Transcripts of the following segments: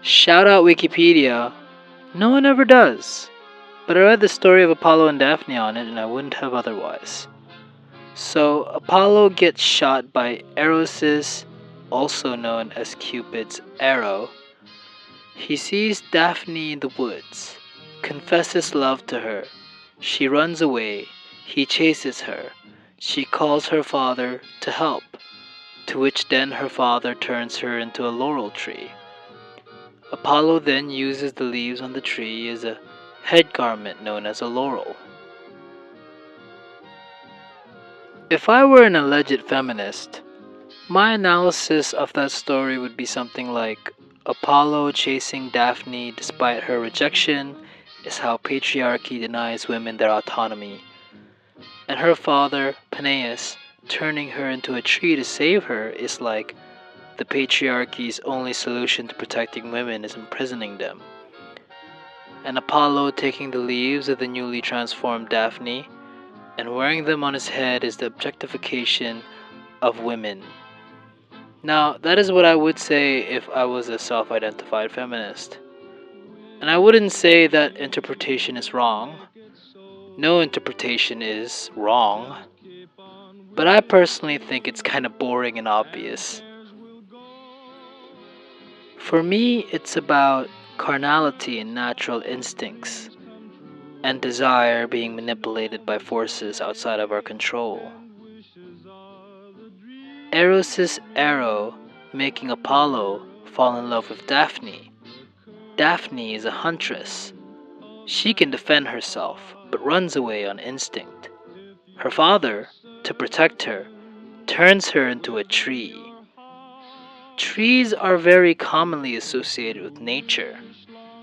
Shout out Wikipedia. No one ever does. But I read the story of Apollo and Daphne on it, and I wouldn't have otherwise. So, Apollo gets shot by Eros, also known as Cupid's arrow. He sees Daphne in the woods, confesses love to her. She runs away. He chases her. She calls her father to help, to which then her father turns her into a laurel tree. Apollo then uses the leaves on the tree as a head garment known as a laurel. If I were an alleged feminist, my analysis of that story would be something like Apollo chasing Daphne despite her rejection is how patriarchy denies women their autonomy, and her father, Peneus, turning her into a tree to save her is like the patriarchy's only solution to protecting women is imprisoning them, and Apollo taking the leaves of the newly transformed Daphne and wearing them on his head is the objectification of women. Now, that is what I would say if I was a self identified feminist. And I wouldn't say that interpretation is wrong. No interpretation is wrong. But I personally think it's kind of boring and obvious. For me, it's about carnality and natural instincts, and desire being manipulated by forces outside of our control. Eros' arrow making Apollo fall in love with Daphne. Daphne is a huntress. She can defend herself, but runs away on instinct. Her father, to protect her, turns her into a tree. Trees are very commonly associated with nature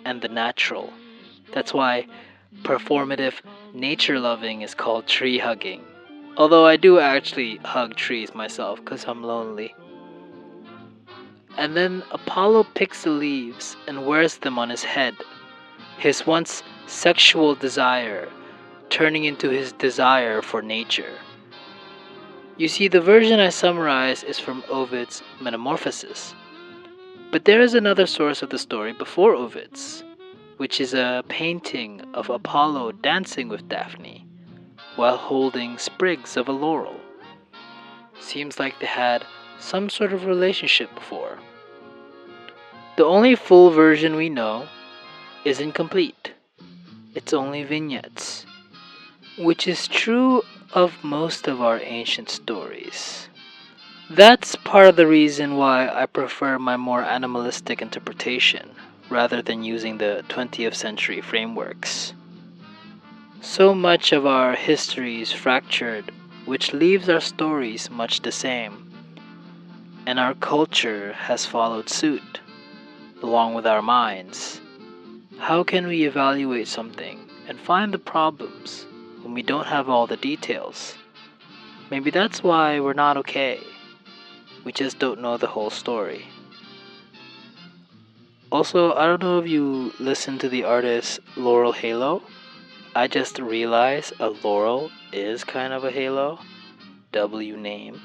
and the natural. That's why performative nature loving is called tree hugging. Although I do actually hug trees myself because I'm lonely. And then Apollo picks the leaves and wears them on his head, his once sexual desire turning into his desire for nature. You see, the version I summarize is from Ovid's Metamorphoses. But there is another source of the story before Ovid's, which is a painting of Apollo dancing with Daphne while holding sprigs of a laurel. Seems like they had some sort of relationship before. The only full version we know is incomplete. It's only vignettes, which is true of most of our ancient stories. That's part of the reason why I prefer my more animalistic interpretation rather than using the 20th century frameworks. So much of our history is fractured, which leaves our stories much the same, and our culture has followed suit, along with our minds. How can we evaluate something and find the problems when we don't have all the details? Maybe that's why we're not okay. We just don't know the whole story. Also, I don't know if you listen to the artist Laurel Halo. I just realized a laurel is kind of a halo. W name.